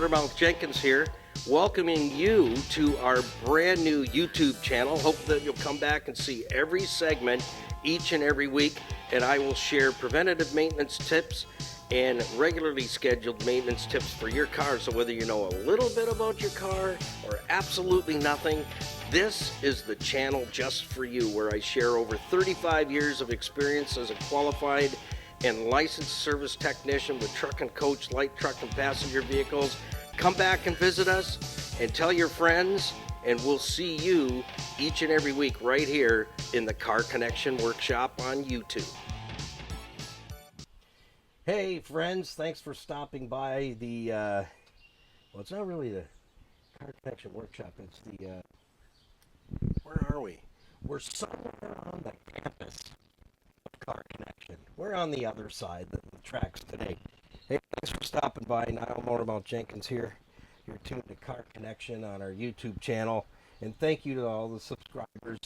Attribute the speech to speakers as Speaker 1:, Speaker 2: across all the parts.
Speaker 1: Motormouth Jenkins here, welcoming you to our brand new YouTube channel. Hope that you'll come back and see every segment each and every week, and I will share preventative maintenance tips and regularly scheduled maintenance tips for your car. So whether you know a little bit about your car or absolutely nothing, this is the channel just for you, where I share over 35 years of experience as a qualified and licensed service technician with truck and coach, light truck and passenger vehicles. Come back and visit us and tell your friends, and we'll see you each and every week right here in the Car Connection Workshop on YouTube. Hey friends, thanks for stopping by the, well, it's not really the Car Connection Workshop, it's the, where are we? We're somewhere on the campus of Car Connection. We're on the other side of the tracks today. Hey, thanks for stopping by. Niall Motormouth Jenkins here. You're tuned to Car Connection on our YouTube channel. And thank you to all the subscribers,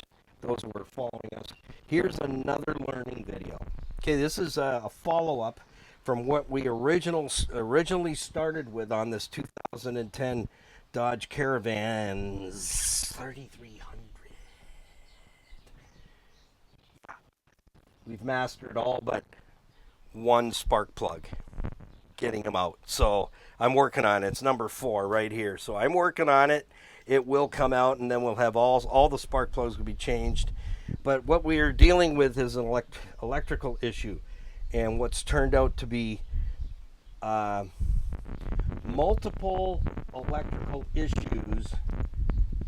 Speaker 1: those who are following us. Here's another learning video. Okay, this is a follow-up from what we originally started with on this 2010 Dodge Caravan 3300. We've mastered all but one spark plug, getting them out. So I'm working on it. It's number 4 right here. So I'm working on it. It will come out, and then we'll have all the spark plugs will be changed. But what we are dealing with is an electrical issue, and what's turned out to be multiple electrical issues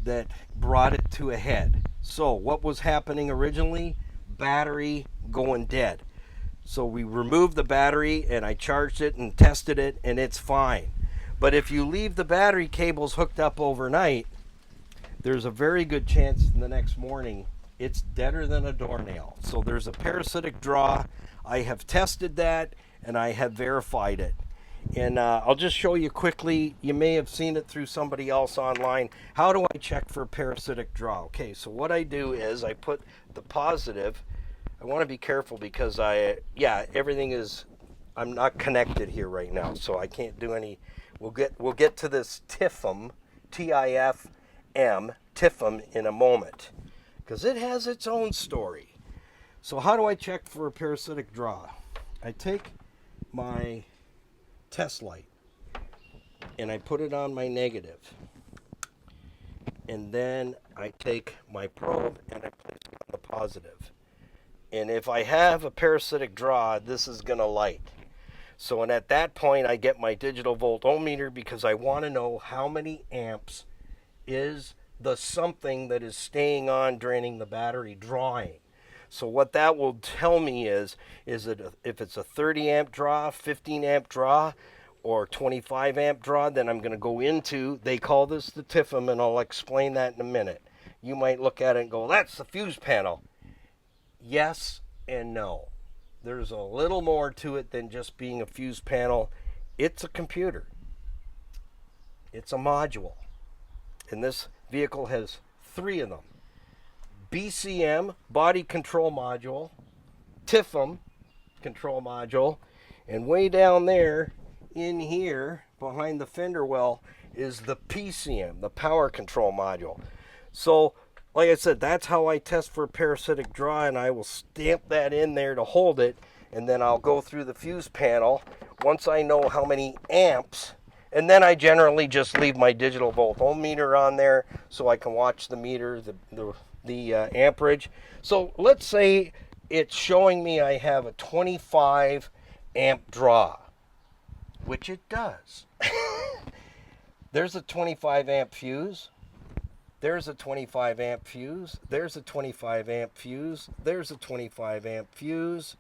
Speaker 1: that brought it to a head. So what was happening originally? Battery going dead. So we removed the battery, and I charged it and tested it, and it's fine. But if you leave the battery cables hooked up overnight, there's a very good chance the next morning it's deader than a doornail. So there's a parasitic draw. I have tested that, and I have verified it. And I'll just show you quickly. You may have seen it through somebody else online. How do I check for parasitic draw? Okay, so what I do is I put the positive. I want to be careful because everything is, I'm not connected here right now, so I can't do any. We'll get to this TIFM, T-I-F-M, TIFM in a moment, because it has its own story. So how do I check for a parasitic draw? I take my test light and I put it on my negative, and then I take my probe and I place it on the positive. And if I have a parasitic draw, this is going to light. So, and at that point, I get my digital voltometer, because I want to know how many amps is the something that is staying on, draining the battery, drawing. So what that will tell me is it if it's a 30 amp draw, 15 amp draw, or 25 amp draw, then I'm going to go into, they call this the TIFM, and I'll explain that in a minute. You might look at it and go, that's the fuse panel. Yes and no. There's a little more to it than just being a fuse panel. It's a computer. It's a module. And this vehicle has 3 of them. PCM, body control module, TIFM, control module, and way down there in here behind the fender well is the PCM, the power control module. So like I said, that's how I test for parasitic draw, and I will stamp that in there to hold it, and then I'll go through the fuse panel once I know how many amps, and then I generally just leave my digital voltometer on there so I can watch the meter, the amperage. So let's say it's showing me I have a 25 amp draw, which it does. There's a 25 amp fuse. There's a 25 amp fuse. There's a 25 amp fuse. There's a 25 amp fuse.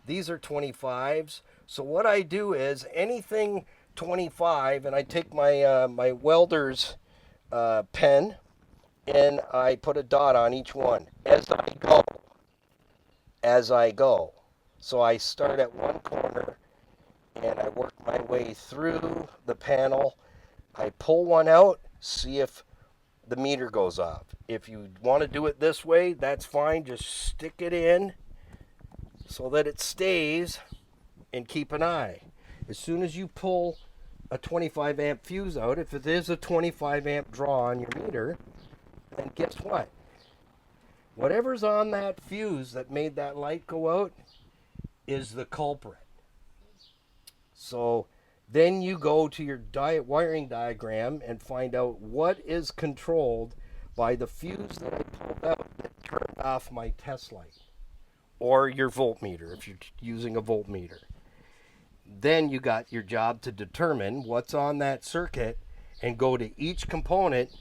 Speaker 1: These are 25s. So what I do is anything 25, and I take my my welder's pen, and I put a dot on each one as I go. As I go. So I start at one corner and I work my way through the panel. I pull one out, see if the meter goes off. If you want to do it this way, that's fine. Just stick it in so that it stays, and keep an eye. As soon as you pull a 25 amp fuse out, if it is a 25 amp draw on your meter, then guess what? Whatever's on that fuse that made that light go out is the culprit. So then you go to your wiring diagram and find out what is controlled by the fuse that I pulled out that turned off my test light, or your voltmeter if you're using a voltmeter. Then you got your job to determine what's on that circuit and go to each component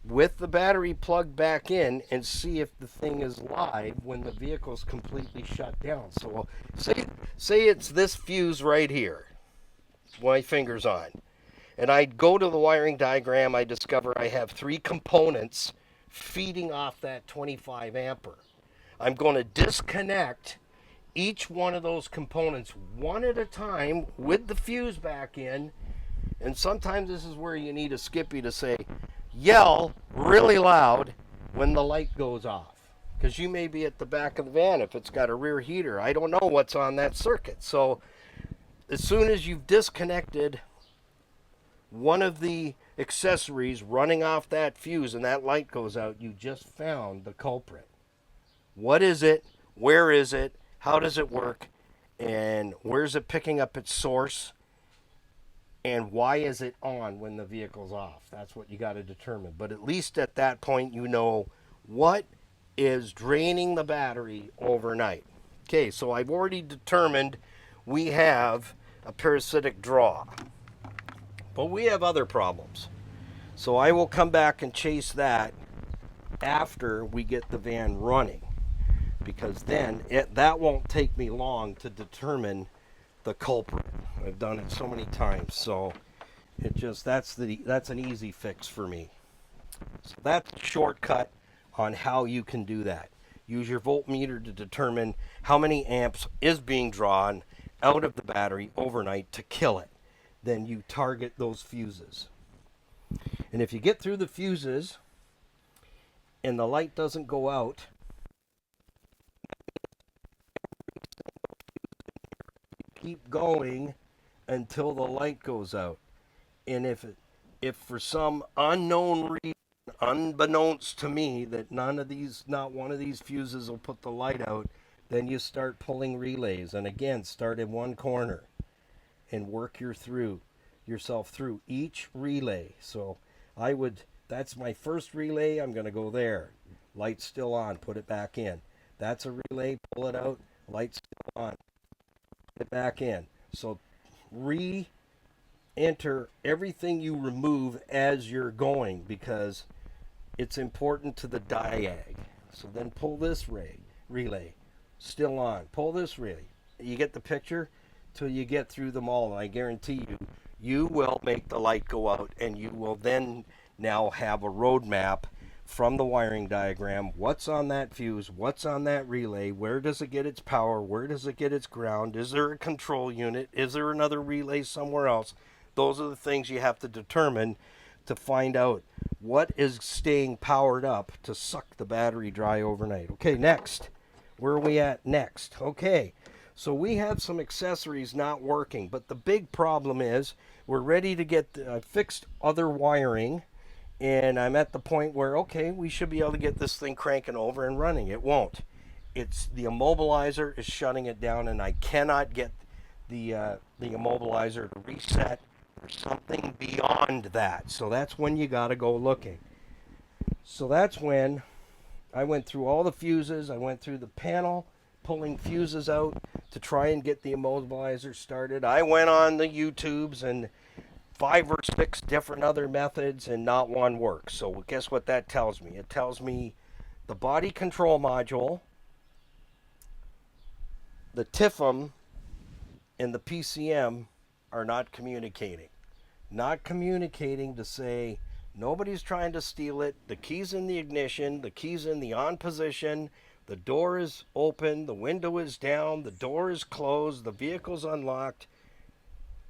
Speaker 1: with the battery plugged back in and see if the thing is live when the vehicle's completely shut down. So say it's this fuse right here, my finger's on, and I go to the wiring diagram, I discover I have 3 components feeding off that 25 ampere. I'm going to disconnect each one of those components one at a time with the fuse back in, and sometimes this is where you need a Skippy to say, yell really loud when the light goes off, because you may be at the back of the van if it's got a rear heater. I don't know what's on that circuit. So as soon as you've disconnected one of the accessories running off that fuse and that light goes out, you just found the culprit. What is it? Where is it? How does it work? And where's it picking up its source? And why is it on when the vehicle's off? That's what you got to determine. But at least at that point, you know what is draining the battery overnight. Okay, so I've already determined we have a parasitic draw. But we have other problems. So I will come back and chase that after we get the van running, because then that won't take me long to determine the culprit. I've done it so many times, so that's an easy fix for me. So that's a shortcut on how you can do that. Use your voltmeter to determine how many amps is being drawn out of the battery overnight to kill it. Then you target those fuses. And if you get through the fuses and the light doesn't go out, keep going until the light goes out. And if for some unknown reason, unbeknownst to me, that not one of these fuses will put the light out, then you start pulling relays. And again, start in one corner and work yourself through each relay. So that's my first relay, I'm going to go there. Light's still on, put it back in. That's a relay, pull it out, light's still on, put it back in. So re-enter everything you remove as you're going, because it's important to the diag. So then pull this relay, still on, pull this relay. You get the picture till you get through them all, and I guarantee you will make the light go out, and you will then now have a roadmap from the wiring diagram. What's on that fuse? What's on that relay? Where does it get its power? Where does it get its ground? Is there a control unit? Is there another relay somewhere else? Those are the things you have to determine to find out what is staying powered up to suck the battery dry overnight. Okay, next. Where are we at next? Okay, so we have some accessories not working, but the big problem is we're ready to get fixed other wiring, and I'm at the point where, okay, we should be able to get this thing cranking over and running. It won't. It's the immobilizer is shutting it down, and I cannot get the immobilizer to reset or something beyond that. So that's when you got to go looking. So that's when I went through all the fuses. I went through the panel, pulling fuses out to try and get the immobilizer started. I went on the YouTubes and 5 or 6 different other methods, and not one works. So guess what that tells me? It tells me the body control module, the TIFM, and the PCM are not communicating. Not communicating to say nobody's trying to steal it. The key's in the ignition. The key's in the on position. The door is open. The window is down. The door is closed. The vehicle's unlocked.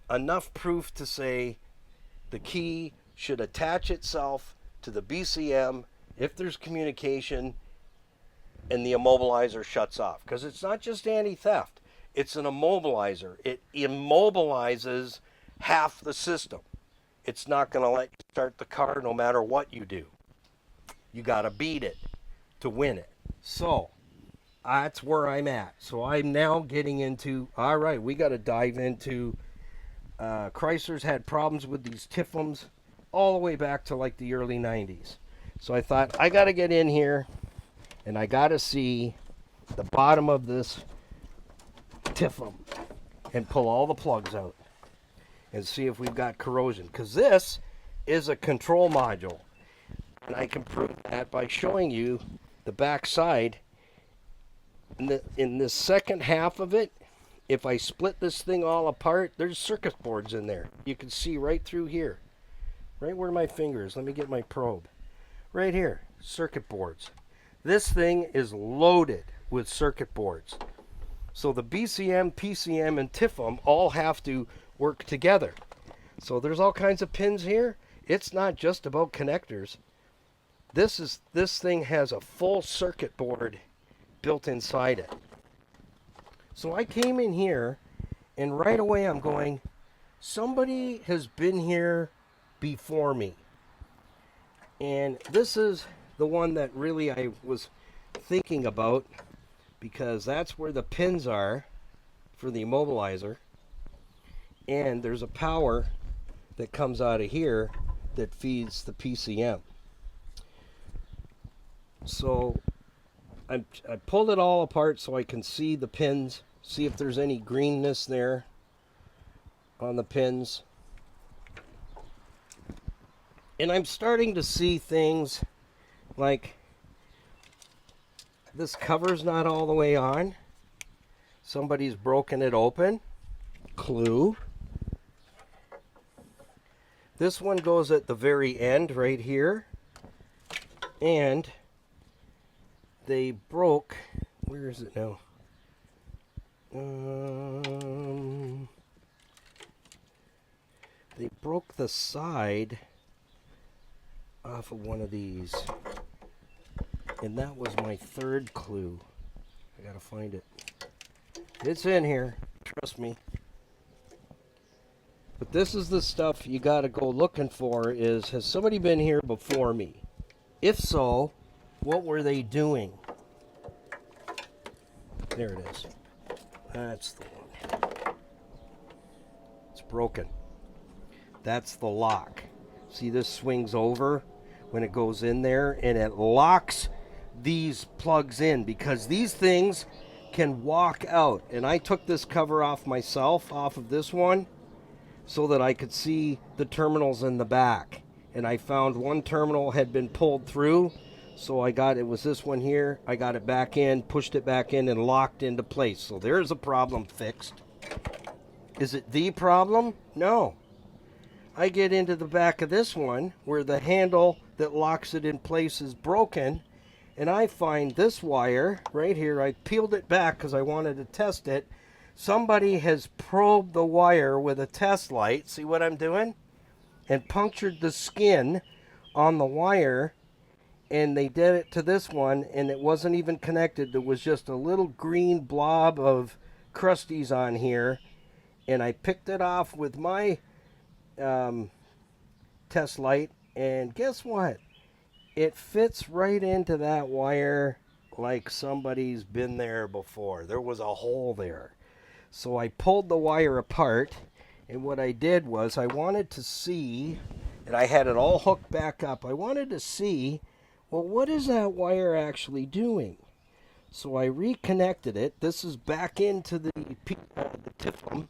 Speaker 1: Enough proof to say the key should attach itself to the BCM if there's communication and the immobilizer shuts off. Because it's not just anti-theft. It's an immobilizer. It immobilizes half the system. It's not going to let you start the car no matter what you do. You got to beat it to win it. So that's where I'm at. So I'm now getting into, all right, we got to dive into, Chrysler's had problems with these TIFMs all the way back to like the early 90s. So I thought, I got to get in here and I got to see the bottom of this TIFM and pull all the plugs out and see if we've got corrosion. Because this is a control module. And I can prove that by showing you the back side. In this second half of it, if I split this thing all apart, there's circuit boards in there. You can see right through here. Right where my finger is. Let me get my probe. Right here, circuit boards. This thing is loaded with circuit boards. So the BCM, PCM, and TIFM all have to work together. So there's all kinds of pins here. It's not just about connectors. This thing has a full circuit board built inside it. So I came in here and right away I'm going, somebody has been here before me. And this is the one that really I was thinking about, because that's where the pins are for the immobilizer. And there's a power that comes out of here that feeds the PCM. So I pulled it all apart so I can see the pins, see if there's any greenness there on the pins. And I'm starting to see things like this cover's not all the way on. Somebody's broken it open. Clue. This one goes at the very end right here. And they broke, where is it now? They broke the side off of one of these. And that was my third clue. I gotta find it. It's in here, trust me. But this is the stuff you gotta go looking for is, has somebody been here before me? If so, what were they doing? There it is. That's the one. It's broken. That's the lock. See, this swings over when it goes in there, and it locks these plugs in because these things can walk out. And I took this cover off myself, off of this one, so that I could see the terminals in the back. And I found one terminal had been pulled through, so it was this one here. I got it back in, pushed it back in, and locked into place. So there's a problem fixed. Is it the problem? No. I get into the back of this one where the handle that locks it in place is broken, and I find this wire right here. I peeled it back because I wanted to test it. Somebody has probed the wire with a test light. See what I'm doing? And punctured the skin on the wire, and they did it to this one, and it wasn't even connected. There was just a little green blob of crusties on here, and I picked it off with my test light, and guess what? It fits right into that wire like somebody's been there before. There was a hole there. So I pulled the wire apart, and what I did was I wanted to see, and I had it all hooked back up. I wanted to see, well, what is that wire actually doing? So I reconnected it. This is back into the TIFM.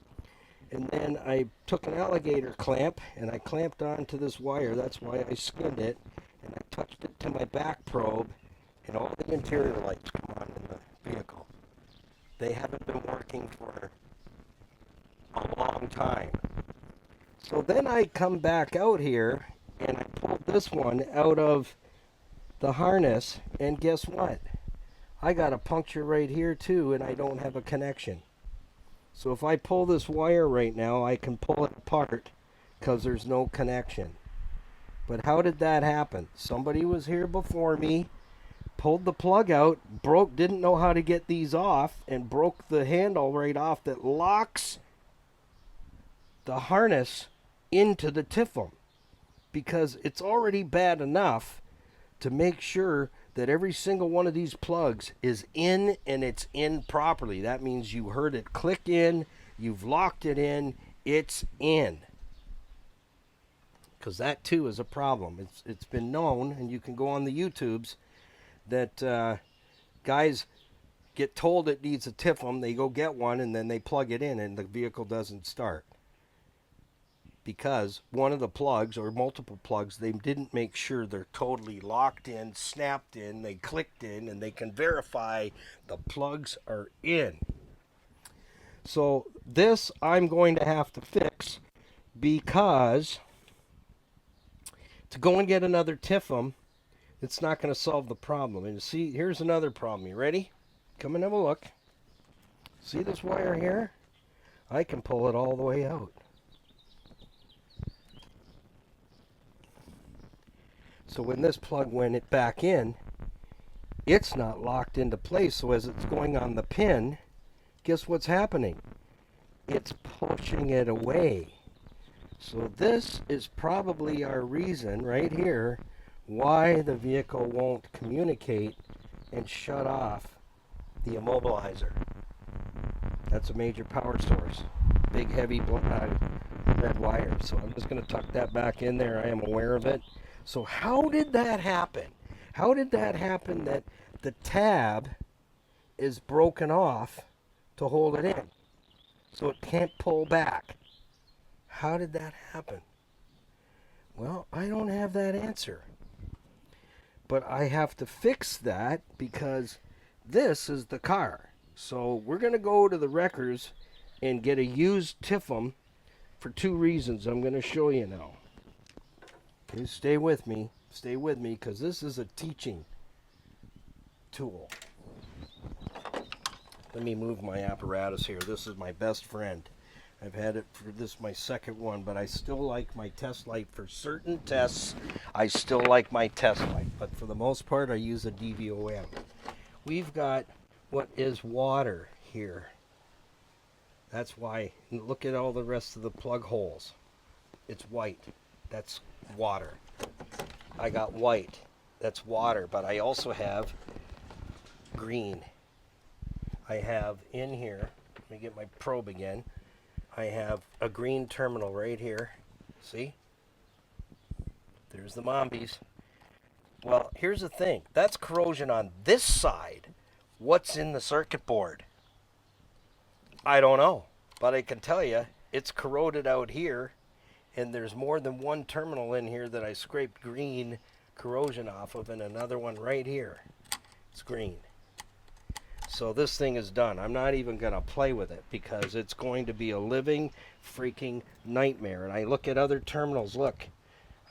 Speaker 1: And then I took an alligator clamp and I clamped onto this wire. That's why I skinned it. And I touched it to my back probe, and all the interior lights come on in the vehicle. They haven't been working for a long time. So then I come back out here and I pulled this one out of the harness, and guess what? I got a puncture right here too, and I don't have a connection. So if I pull this wire right now, I can pull it apart because there's no connection. But how did that happen? Somebody was here before me, pulled the plug out, didn't know how to get these off, and broke the handle right off that locks the harness into the TIFM, because it's already bad enough to make sure that every single one of these plugs is in, and it's in properly. That means you heard it click in, you've locked it in, it's in. Because that too is a problem. It's been known, and you can go on the YouTubes, that guys get told it needs a TIFM, they go get one, and then they plug it in, and the vehicle doesn't start. Because one of the plugs, or multiple plugs, they didn't make sure they're totally locked in, snapped in, they clicked in, and they can verify the plugs are in. So this I'm going to have to fix, because to go and get another TIFM, it's not going to solve the problem. And see, here's another problem. You ready? Come and have a look. See this wire here? I can pull it all the way out. So when this plug went it back in, it's not locked into place. So as it's going on the pin, guess what's happening? It's pushing it away. So this is probably our reason right here why the vehicle won't communicate and shut off the immobilizer. That's a major power source. Big, heavy red wire. So I'm just going to tuck that back in there. I am aware of it. So how did that happen? How did that happen that the tab is broken off to hold it in, so it can't pull back? How did that happen? Well, I don't have that answer. But I have to fix that, because this is the car. So we're going to go to the wreckers and get a used TIFM for 2 reasons I'm going to show you now. Okay, stay with me, because this is a teaching tool. Let me move my apparatus here. This is my best friend. I've had it for this my second one, but I still like my test light for certain tests. I still like my test light, but for the most part I use a DVOM. We've got what is water here. That's why, look at all the rest of the plug holes. It's white. That's water. I got white. That's water, but I also have green. I have in here, let me get my probe again. I have a green terminal right here. See? There's the Mombies. Well, here's the thing. That's corrosion on this side. What's in the circuit board? I don't know. But I can tell you, it's corroded out here. And there's more than one terminal in here that I scraped green corrosion off of, and another one right here. It's green. So this thing is done. I'm not even going to play with it, because it's going to be a living freaking nightmare. And I look at other terminals. Look,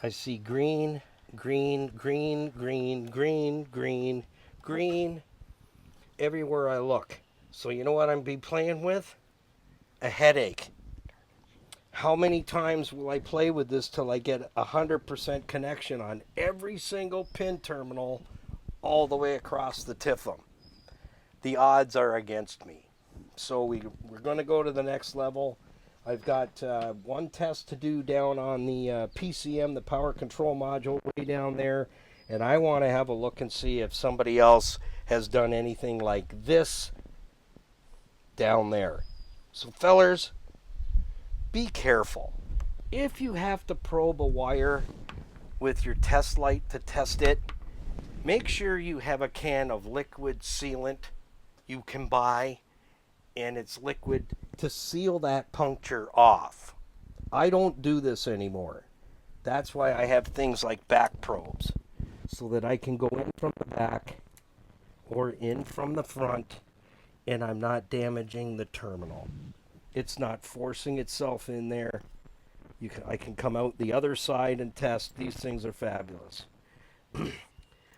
Speaker 1: I see green, green, green, green, green, green, green, everywhere I look. So you know what I'm be playing with? A headache. How many times will I play with this till I get 100% connection on every single pin terminal all the way across the TIFM? The odds are against me. So we're going to go to the next level. I've got one test to do down on the PCM, the power control module, way down there. And I want to have a look and see if somebody else has done anything like this down there. So fellers, be careful. If you have to probe a wire with your test light to test it, make sure you have a can of liquid sealant you can buy, and it's liquid to seal that puncture off. I don't do this anymore. That's why I have things like back probes, so that I can go in from the back or in from the front, and I'm not damaging the terminal. It's not forcing itself in there. I can come out the other side and test. These things are fabulous.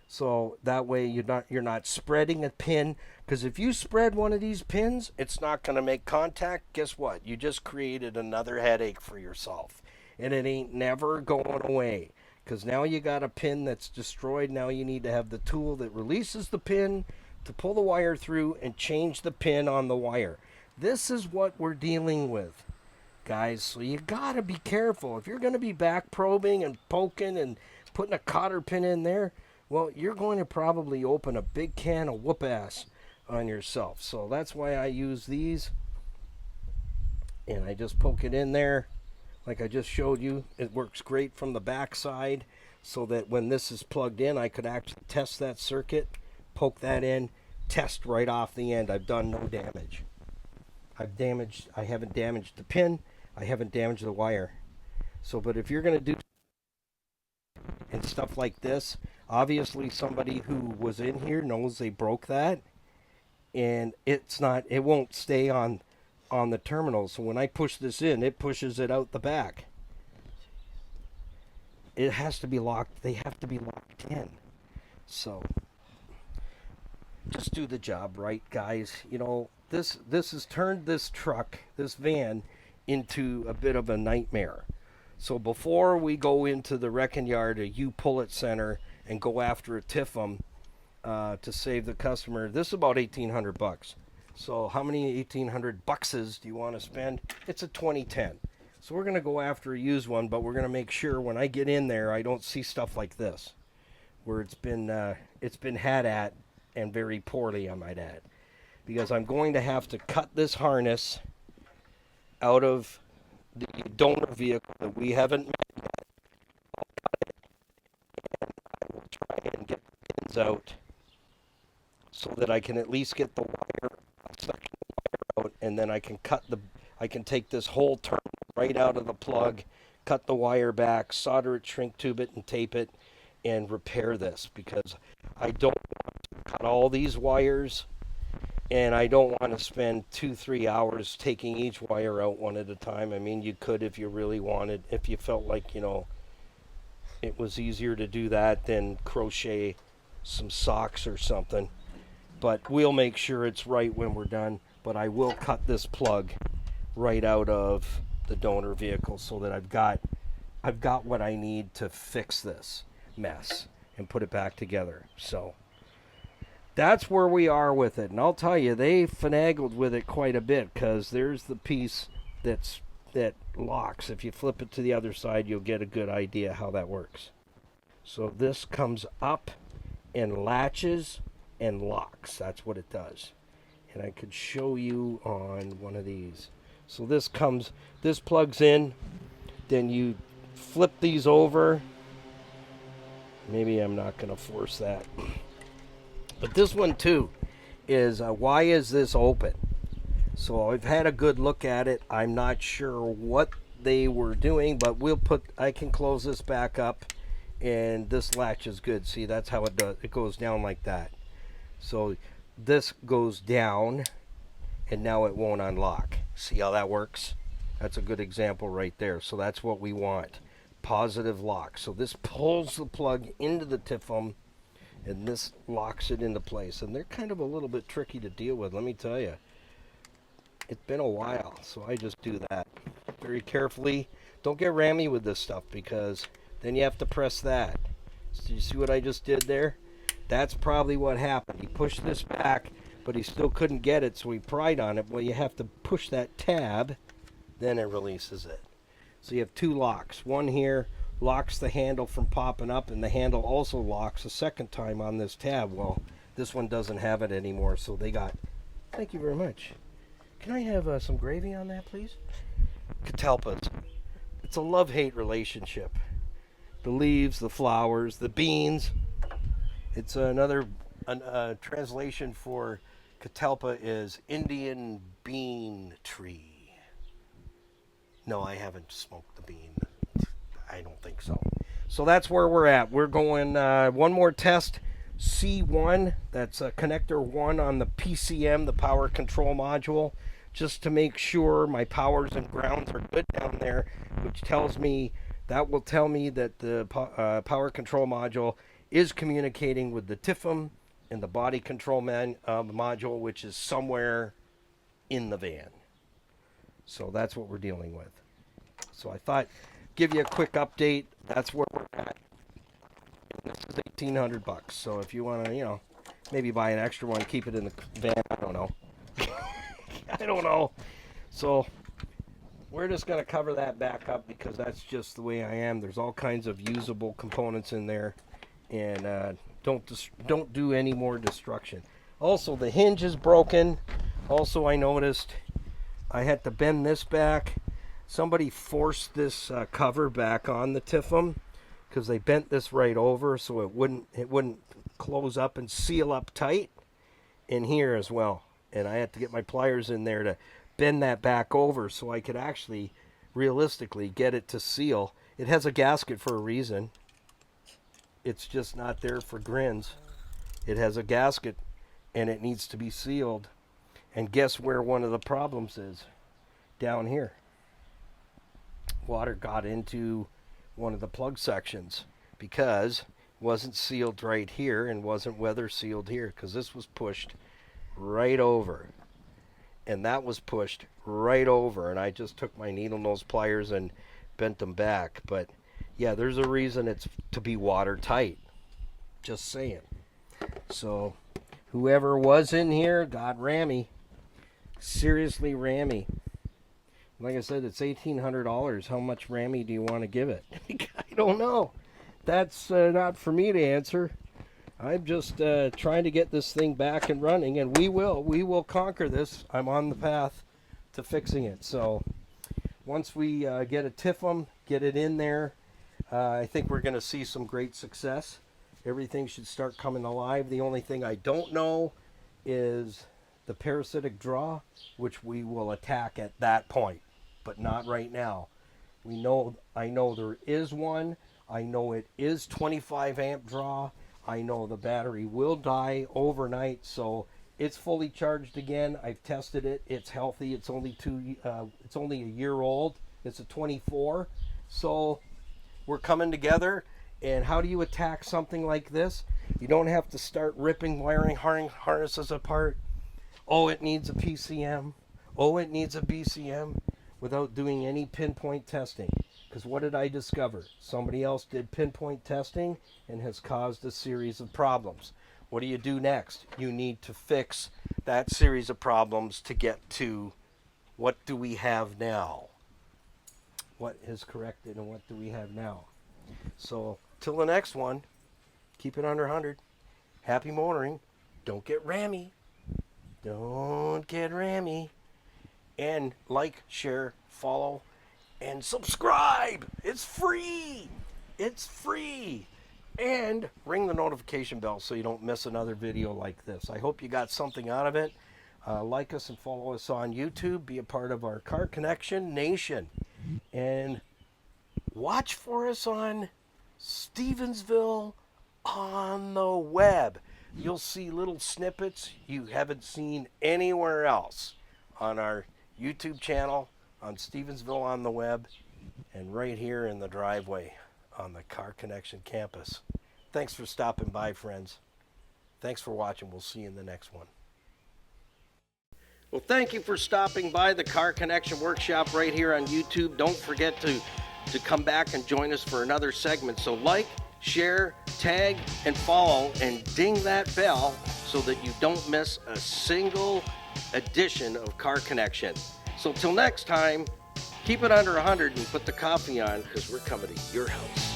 Speaker 1: So that way you're not spreading a pin, because if you spread one of these pins, it's not going to make contact. Guess what? You just created another headache for yourself, and it ain't never going away, because now you got a pin that's destroyed. Now you need to have the tool that releases the pin to pull the wire through and change the pin on the wire. This is what we're dealing with. guys. So you gotta be careful. If you're gonna be back probing and poking and putting a cotter pin in there, well, you're going to probably open a big can of whoop ass on yourself. So that's why I use these. And I just poke it in there like I just showed you. It works great from the back side, so that when this is plugged in, I could actually test that circuit, poke that in, test right off the end. I've done no damage. I haven't damaged the pin, I haven't damaged the wire. So, but if you're going to do and stuff like this, obviously somebody who was in here knows they broke that, and it won't stay on the terminal. So when I push this in, it pushes it out the back. It has to be locked. They have to be locked in. So just do the job right, guys. You know, this has turned this truck, this van, into a bit of a nightmare. So before we go into the wrecking yard, a U-Pull-It center, and go after a TIFM to save the customer, this is about $1,800. So how many 1,800 buckses do you want to spend? It's a 2010. So we're going to go after a used one, but we're going to make sure when I get in there, I don't see stuff like this, where it's been had at, and very poorly, I might add, because I'm going to have to cut this harness out of the donor vehicle that we haven't made yet. I'll cut it, and I will try and get the pins out so that I can at least get the wire, section wire out, and then I can take this whole terminal right out of the plug, cut the wire back, solder it, shrink tube it, and tape it, and repair this, because I don't want to cut all these wires, and I don't want to spend 2-3 hours taking each wire out one at a time. I mean, you could if you really wanted, if you felt like, you know, it was easier to do that than crochet some socks or something. But we'll make sure it's right when we're done. But I will cut this plug right out of the donor vehicle so that I've got what I need to fix this mess and put it back together. So that's where we are with it. And I'll tell you, they finagled with it quite a bit, because there's the piece that locks. If you flip it to the other side, you'll get a good idea how that works. So this comes up and latches and locks. That's what it does. And I could show you on one of these. So this plugs in, then you flip these over. Maybe I'm not going to force that. But this one too is, why is this open? So I've had a good look at it. I'm not sure what they were doing, but I can close this back up, and this latch is good. See, that's how it does. It goes down like that. So this goes down, and now it won't unlock. See how that works? That's a good example right there. So that's what we want. Positive lock. So this pulls the plug into the TIFM, and this locks it into place. And they're kind of a little bit tricky to deal with, let me tell you. It's been a while, so I just do that very carefully. Don't get rammy with this stuff, because then you have to press that. So you see what I just did there? That's probably what happened. He pushed this back, but he still couldn't get it, so he pried on it. Well, you have to push that tab, then it releases it. So you have two locks. One here locks the handle from popping up, and the handle also locks a second time on this tab. Well, this one doesn't have it anymore, so they got... Thank you very much. Can I have some gravy on that, please? Catalpas. It's a love-hate relationship. The leaves, the flowers, the beans. It's another translation for catalpa is Indian bean tree. No, I haven't smoked the bean. I don't think so. So that's where we're at. We're going one more test. C1, that's connector 1 on the PCM, the power control module, just to make sure my powers and grounds are good down there, which will tell me that the power control module is communicating with the TIFM and the body control module, which is somewhere in the van. So that's what we're dealing with. So I thought, give you a quick update. That's where we're at. And this is $1,800. So if you want to, maybe buy an extra one, keep it in the van. I don't know. I don't know. So we're just going to cover that back up because that's just the way I am. There's all kinds of usable components in there, and don't do any more destruction. Also, the hinge is broken. Also, I noticed I had to bend this back. Somebody forced this cover back on the Tiffum because they bent this right over so it wouldn't close up and seal up tight in here as well. And I had to get my pliers in there to bend that back over so I could actually realistically get it to seal. It has a gasket for a reason. It's just not there for grins. It has a gasket and it needs to be sealed. And guess where one of the problems is? Down here. Water got into one of the plug sections because it wasn't sealed right here and wasn't weather sealed here, because this was pushed right over and that was pushed right over, and I just took my needle nose pliers and bent them back. But yeah, there's a reason it's to be watertight. Just saying. So whoever was in here got rammy. Seriously rammy. Like I said, it's $1,800. How much rammy do you want to give it? I don't know. That's not for me to answer. I'm just trying to get this thing back and running, and we will conquer this. I'm on the path to fixing it. So once we get a Tiffum, get it in there, I think we're going to see some great success. Everything should start coming alive. The only thing I don't know is the parasitic draw, which we will attack at that point, but not right now. I know there is one. I know it is 25 amp draw. I know the battery will die overnight, so it's fully charged again. I've tested it. It's healthy. It's only a year old. It's a 24. So we're coming together. And how do you attack something like this? You don't have to start ripping wiring harnesses apart. Oh, it needs a PCM. Oh, it needs a BCM, without doing any pinpoint testing. Because what did I discover? Somebody else did pinpoint testing and has caused a series of problems. What do you do next? You need to fix that series of problems to get to what do we have now? What is corrected and what do we have now? So, till the next one, keep it under 100. Happy motoring. Don't get rammy. Don't get rammy. And like, share, follow, and subscribe. It's free. It's free. And ring the notification bell so you don't miss another video like this. I hope you got something out of it. Like us and follow us on YouTube. Be a part of our Car Connection Nation. And watch for us on Stevensville on the web. You'll see little snippets you haven't seen anywhere else on our YouTube channel, on Stevensville on the web, and right here in the driveway on the Car Connection campus. Thanks for stopping by, friends. Thanks for watching. We'll see you in the next one. Well, thank you for stopping by the Car Connection Workshop right here on YouTube. Don't forget to come back and join us for another segment. So like, share, tag, and follow, and ding that bell so that you don't miss a single edition of Car Connection. So till next time, keep it under 100 and put the coffee on, because we're coming to your house.